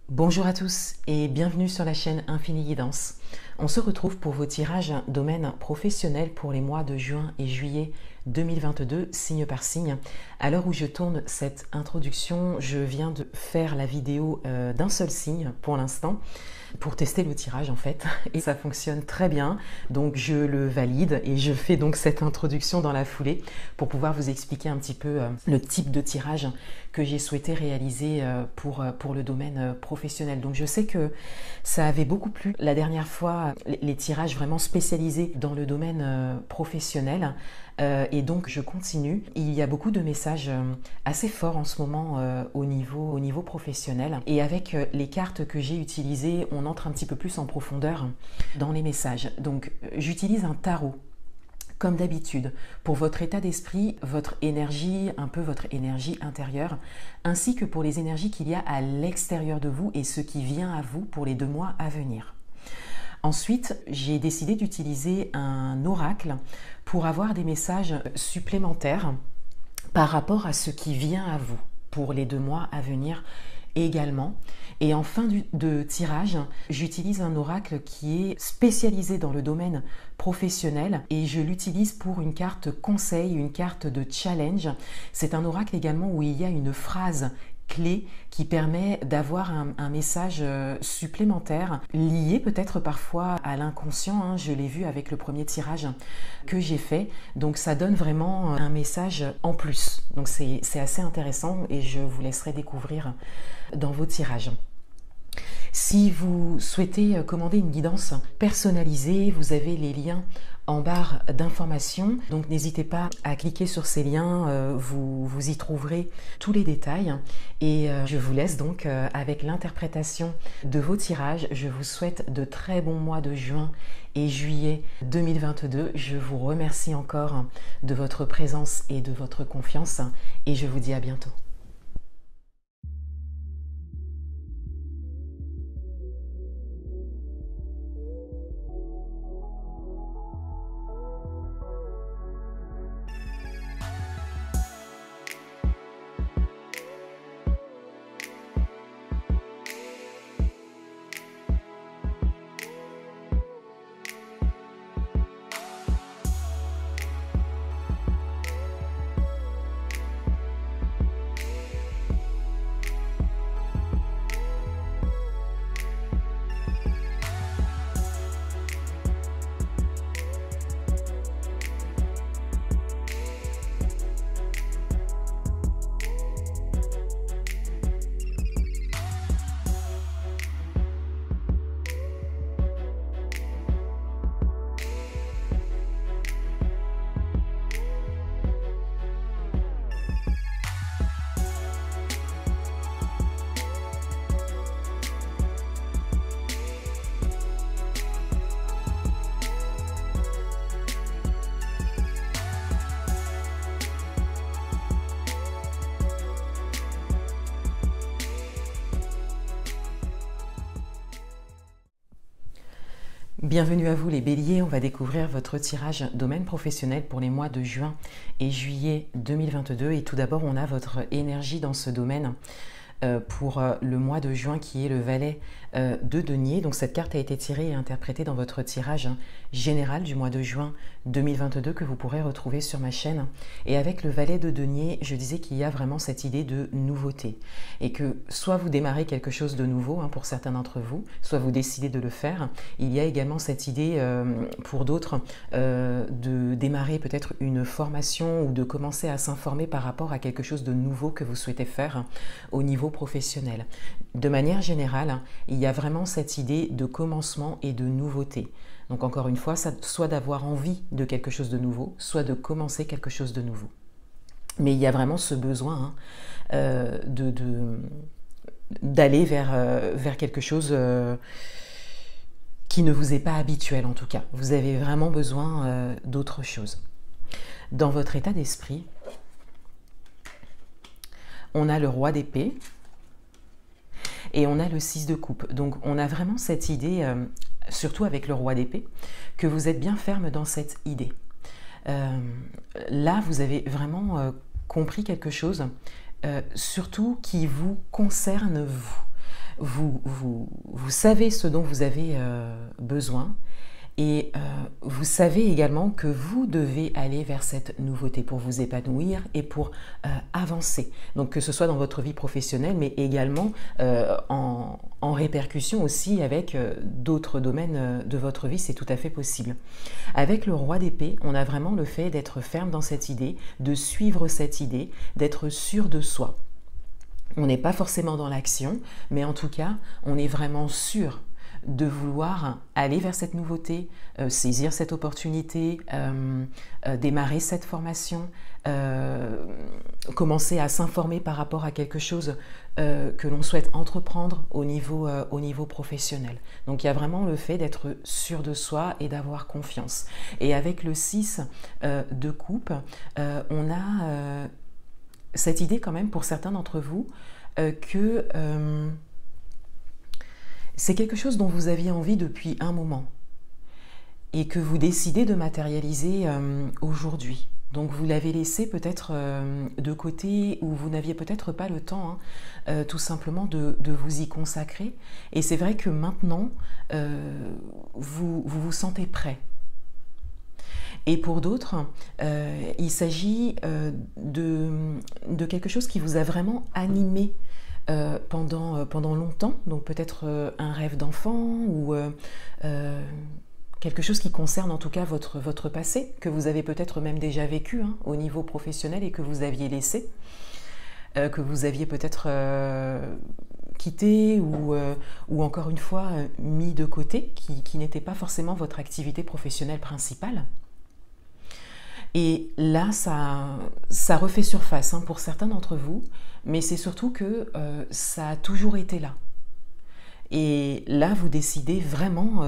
Bonjour à tous et bienvenue sur la chaîne Infini Guidance. On se retrouve pour vos tirages domaine professionnel pour les mois de juin et juillet 2022, signe par signe. À l'heure où je tourne cette introduction, je viens de faire la vidéo d'un seul signe pour l'instant, pour tester le tirage en fait, et ça fonctionne très bien, donc je le valide et je fais donc cette introduction dans la foulée pour pouvoir vous expliquer un petit peu le type de tirage que j'ai souhaité réaliser pour le domaine professionnel. Donc je sais que ça avait beaucoup plu la dernière fois, les tirages vraiment spécialisés dans le domaine professionnel. Et donc je continue. Il y a beaucoup de messages assez forts en ce moment au niveau professionnel. Et avec les cartes que j'ai utilisées, on entre un petit peu plus en profondeur dans les messages. Donc j'utilise un tarot. Comme d'habitude, pour votre état d'esprit, votre énergie, un peu votre énergie intérieure, ainsi que pour les énergies qu'il y a à l'extérieur de vous et ce qui vient à vous pour les 2 mois à venir. Ensuite, j'ai décidé d'utiliser un oracle pour avoir des messages supplémentaires par rapport à ce qui vient à vous pour les 2 mois à venir également. Et en fin de tirage, j'utilise un oracle qui est spécialisé dans le domaine professionnel et je l'utilise pour une carte conseil, une carte de challenge. C'est un oracle également où il y a une phrase clé qui permet d'avoir un message supplémentaire lié peut-être parfois à l'inconscient, hein, je l'ai vu avec le premier tirage que j'ai fait, donc ça donne vraiment un message en plus, donc c'est assez intéressant et je vous laisserai découvrir dans vos tirages. Si vous souhaitez commander une guidance personnalisée, vous avez les liens en barre d'informations. Donc n'hésitez pas à cliquer sur ces liens, vous y trouverez tous les détails. Et je vous laisse donc avec l'interprétation de vos tirages. Je vous souhaite de très bons mois de juin et juillet 2022. Je vous remercie encore de votre présence et de votre confiance et je vous dis à bientôt. Bienvenue à vous les béliers, on va découvrir votre tirage domaine professionnel pour les mois de juin et juillet 2022 et tout d'abord on a votre énergie dans ce domaine pour le mois de juin qui est le valet de denier. Donc cette carte a été tirée et interprétée dans votre tirage général du mois de juin 2022 que vous pourrez retrouver sur ma chaîne. Et avec le valet de denier, je disais qu'il y a vraiment cette idée de nouveauté et que soit vous démarrez quelque chose de nouveau pour certains d'entre vous, soit vous décidez de le faire. Il y a également cette idée pour d'autres de démarrer peut-être une formation ou de commencer à s'informer par rapport à quelque chose de nouveau que vous souhaitez faire au niveau professionnel. De manière générale, il y a vraiment cette idée de commencement et de nouveauté. Donc encore une fois, soit d'avoir envie de quelque chose de nouveau, soit de commencer quelque chose de nouveau. Mais il y a vraiment ce besoin d'aller vers quelque chose qui ne vous est pas habituel en tout cas. Vous avez vraiment besoin d'autre chose. Dans votre état d'esprit, on a le roi d'épée et on a le 6 de coupe. Donc on a vraiment cette idée, surtout avec le roi d'épée, que vous êtes bien ferme dans cette idée. Là, vous avez vraiment compris quelque chose, surtout qui vous concerne vous. Vous savez ce dont vous avez besoin. Et vous savez également que vous devez aller vers cette nouveauté pour vous épanouir et pour avancer. Donc que ce soit dans votre vie professionnelle, mais également en répercussion aussi avec d'autres domaines de votre vie, c'est tout à fait possible. Avec le roi d'épée, on a vraiment le fait d'être ferme dans cette idée, de suivre cette idée, d'être sûr de soi. On n'est pas forcément dans l'action, mais en tout cas, on est vraiment sûr de vouloir aller vers cette nouveauté, saisir cette opportunité, démarrer cette formation, commencer à s'informer par rapport à quelque chose que l'on souhaite entreprendre au niveau professionnel. Donc il y a vraiment le fait d'être sûr de soi et d'avoir confiance. Et avec le 6 de coupe, on a cette idée quand même pour certains d'entre vous que c'est quelque chose dont vous aviez envie depuis un moment et que vous décidez de matérialiser aujourd'hui. Donc vous l'avez laissé peut-être de côté ou vous n'aviez peut-être pas le temps tout simplement de vous y consacrer. Et c'est vrai que maintenant, vous sentez prêt. Et pour d'autres, il s'agit de quelque chose qui vous a vraiment animé pendant longtemps, donc peut-être un rêve d'enfant ou quelque chose qui concerne en tout cas votre passé, que vous avez peut-être même déjà vécu au niveau professionnel et que vous aviez laissé, que vous aviez peut-être quitté ou encore une fois mis de côté, qui n'était pas forcément votre activité professionnelle principale. Et là, ça refait surface pour certains d'entre vous, mais c'est surtout que ça a toujours été là. Et là, vous décidez vraiment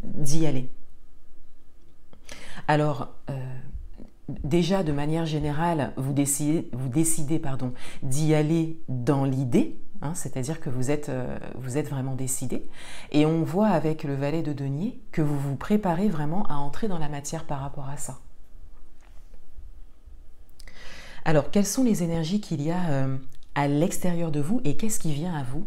d'y aller. Alors, déjà, de manière générale, vous décidez d'y aller dans l'idée, c'est-à-dire que vous êtes vraiment décidé. Et on voit avec le valet de denier que vous vous préparez vraiment à entrer dans la matière par rapport à ça. Alors, quelles sont les énergies qu'il y a à l'extérieur de vous et qu'est-ce qui vient à vous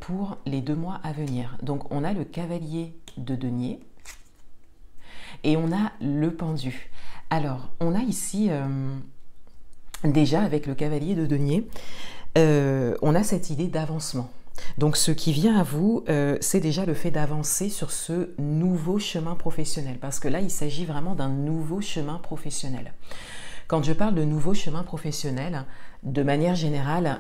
pour les 2 mois à venir? Donc, on a le cavalier de denier et on a le pendu. Alors, on a ici, déjà avec le cavalier de denier, on a cette idée d'avancement. Donc, ce qui vient à vous, c'est déjà le fait d'avancer sur ce nouveau chemin professionnel. Parce que là, il s'agit vraiment d'un nouveau chemin professionnel. Quand je parle de nouveau chemin professionnel, de manière générale,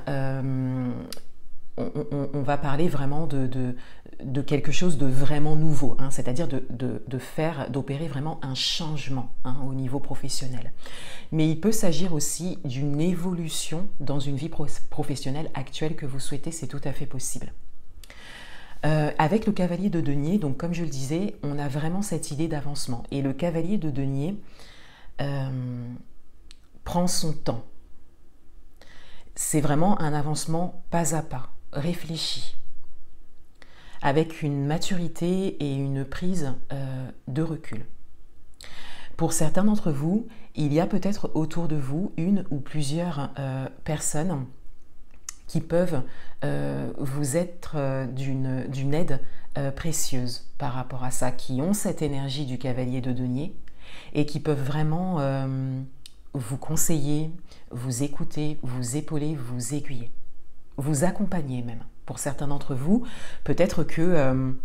on va parler vraiment de quelque chose de vraiment nouveau, c'est-à-dire d'opérer vraiment un changement au niveau professionnel. Mais il peut s'agir aussi d'une évolution dans une vie professionnelle actuelle que vous souhaitez, c'est tout à fait possible. Avec le cavalier de denier, donc comme je le disais, on a vraiment cette idée d'avancement. Et le cavalier de denier prend son temps. C'est vraiment un avancement pas à pas, réfléchi, avec une maturité et une prise de recul. Pour certains d'entre vous, il y a peut-être autour de vous une ou plusieurs personnes qui peuvent vous être d'une aide précieuse par rapport à ça, qui ont cette énergie du cavalier de denier et qui peuvent vraiment vous conseiller, vous écouter, vous épauler, vous aiguiller, vous accompagner même. Pour certains d'entre vous, peut-être que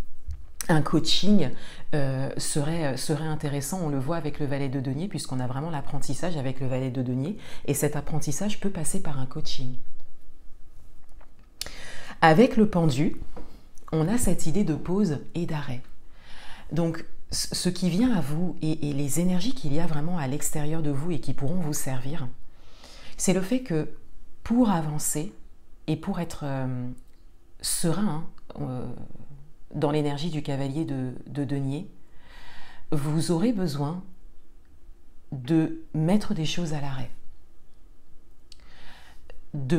un coaching serait intéressant, on le voit avec le valet de denier, puisqu'on a vraiment l'apprentissage avec le valet de denier, et cet apprentissage peut passer par un coaching. Avec le pendu, on a cette idée de pause et d'arrêt. Donc, ce qui vient à vous et les énergies qu'il y a vraiment à l'extérieur de vous et qui pourront vous servir, c'est le fait que pour avancer et pour être serein dans l'énergie du cavalier de denier, vous aurez besoin de mettre des choses à l'arrêt, de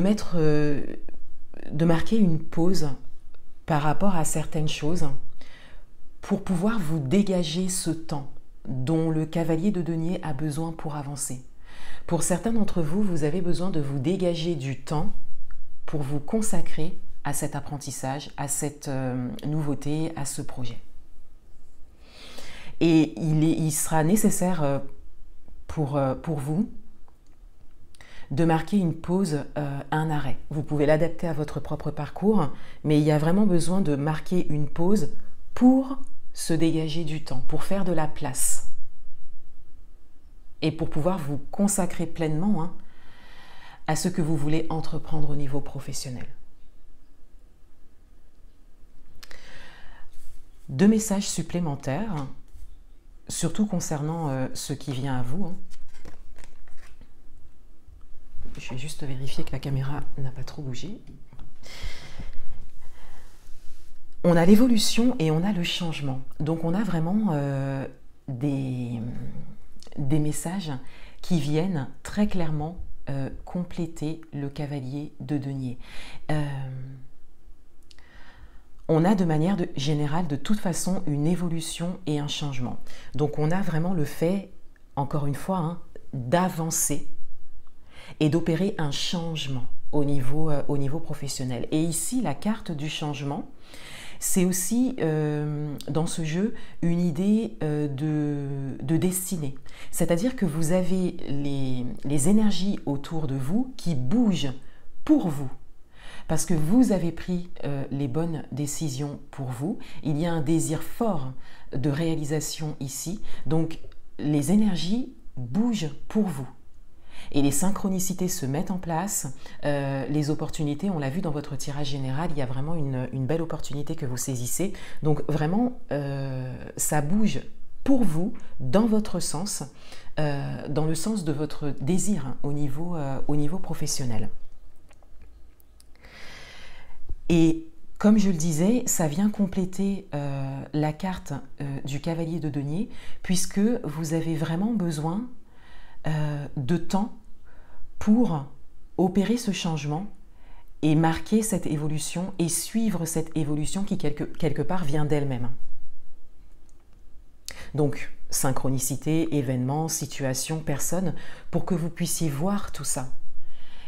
marquer une pause par rapport à certaines choses pour pouvoir vous dégager ce temps dont le cavalier de denier a besoin pour avancer. Pour certains d'entre vous, vous avez besoin de vous dégager du temps pour vous consacrer à cet apprentissage, à cette nouveauté, à ce projet. Et il sera nécessaire pour vous de marquer une pause, un arrêt. Vous pouvez l'adapter à votre propre parcours, mais il y a vraiment besoin de marquer une pause pour se dégager du temps, pour faire de la place et pour pouvoir vous consacrer pleinement à ce que vous voulez entreprendre au niveau professionnel. 2 messages supplémentaires, surtout concernant ce qui vient à vous. Je vais juste vérifier que la caméra n'a pas trop bougé. On a l'évolution et on a le changement. Donc on a vraiment des messages qui viennent très clairement compléter le cavalier de denier. On a de manière générale de toute façon une évolution et un changement. Donc on a vraiment le fait, encore une fois, d'avancer et d'opérer un changement au niveau professionnel. Et ici, la carte du changement, c'est aussi dans ce jeu une idée de destinée. C'est-à-dire que vous avez les énergies autour de vous qui bougent pour vous. Parce que vous avez pris les bonnes décisions pour vous. Il y a un désir fort de réalisation ici. Donc les énergies bougent pour vous. Et les synchronicités se mettent en place, les opportunités, on l'a vu dans votre tirage général, il y a vraiment une belle opportunité que vous saisissez. Donc vraiment, ça bouge pour vous, dans votre sens, dans le sens de votre désir au niveau professionnel. Et comme je le disais, ça vient compléter la carte du cavalier de denier, puisque vous avez vraiment besoin de temps pour opérer ce changement et marquer cette évolution et suivre cette évolution qui quelque part vient d'elle-même. Donc, synchronicité, événements, situations, personnes, pour que vous puissiez voir tout ça.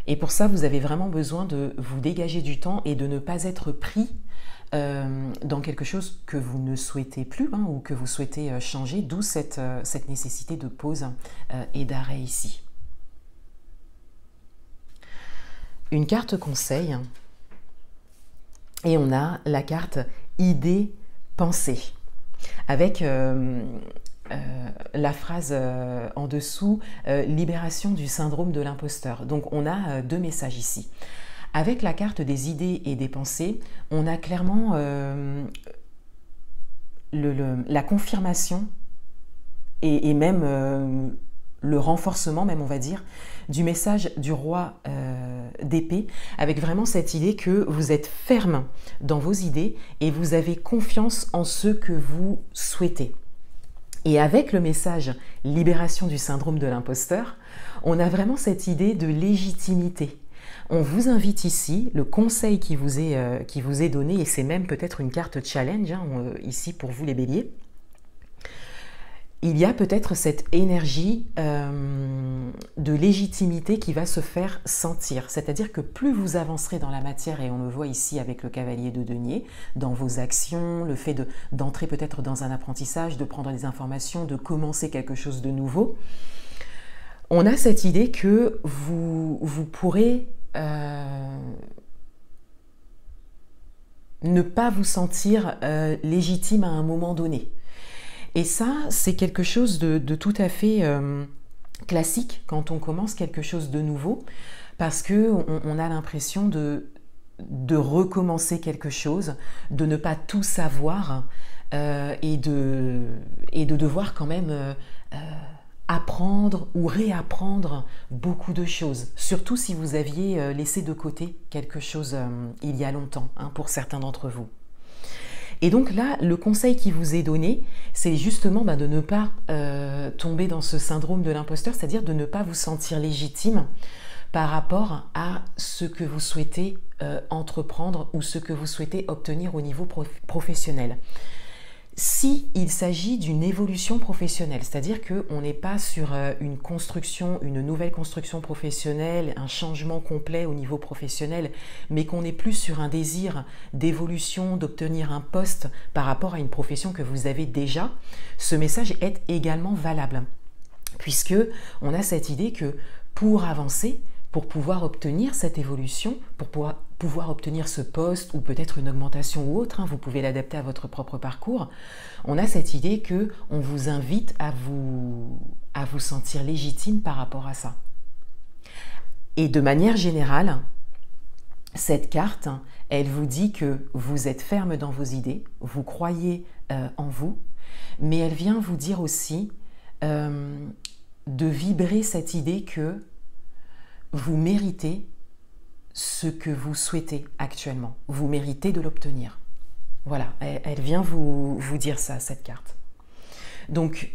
Et pour ça, vous avez vraiment besoin de vous dégager du temps et de ne pas être pris dans quelque chose que vous ne souhaitez plus ou que vous souhaitez changer, d'où cette nécessité de pause et d'arrêt ici. Une carte conseil et on a la carte idée pensée avec la phrase en dessous libération du syndrome de l'imposteur. Donc on a 2 messages ici. Avec la carte des idées et des pensées, on a clairement la confirmation et même le renforcement, même on va dire, du message du roi d'épée, avec vraiment cette idée que vous êtes ferme dans vos idées et vous avez confiance en ce que vous souhaitez. Et avec le message libération du syndrome de l'imposteur, on a vraiment cette idée de légitimité. On vous invite ici, le conseil qui vous est donné, et c'est même peut-être une carte challenge ici pour vous les béliers, il y a peut-être cette énergie de légitimité qui va se faire sentir. C'est-à-dire que plus vous avancerez dans la matière, et on le voit ici avec le cavalier de denier, dans vos actions, le fait d'entrer peut-être dans un apprentissage, de prendre des informations, de commencer quelque chose de nouveau, on a cette idée que vous pourrez ne pas vous sentir légitime à un moment donné. Et ça, c'est quelque chose de tout à fait classique quand on commence quelque chose de nouveau, parce qu'on a l'impression de recommencer quelque chose, de ne pas tout savoir et de devoir quand même apprendre ou réapprendre beaucoup de choses, surtout si vous aviez laissé de côté quelque chose il y a longtemps, pour certains d'entre vous. Et donc là, le conseil qui vous est donné, c'est justement de ne pas tomber dans ce syndrome de l'imposteur, c'est-à-dire de ne pas vous sentir légitime par rapport à ce que vous souhaitez entreprendre ou ce que vous souhaitez obtenir au niveau professionnel. Si il s'agit d'une évolution professionnelle, c'est-à-dire qu'on n'est pas sur une construction, une nouvelle construction professionnelle, un changement complet au niveau professionnel, mais qu'on est plus sur un désir d'évolution, d'obtenir un poste par rapport à une profession que vous avez déjà, ce message est également valable. Puisque on a cette idée que pour avancer, pour pouvoir obtenir cette évolution, pour pouvoir obtenir ce poste ou peut-être une augmentation ou autre, vous pouvez l'adapter à votre propre parcours, on a cette idée que on vous invite à vous sentir légitime par rapport à ça. Et de manière générale, cette carte, elle vous dit que vous êtes ferme dans vos idées, vous croyez en vous, mais elle vient vous dire aussi de vibrer cette idée que vous méritez ce que vous souhaitez actuellement. Vous méritez de l'obtenir. Voilà, elle vient vous dire ça, cette carte. Donc,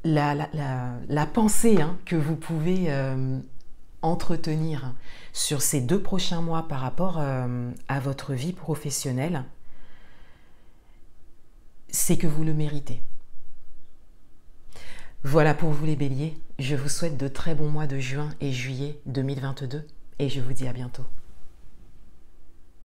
la pensée que vous pouvez entretenir sur ces 2 prochains mois par rapport à votre vie professionnelle, c'est que vous le méritez. Voilà pour vous les béliers, je vous souhaite de très bons mois de juin et juillet 2022 et je vous dis à bientôt.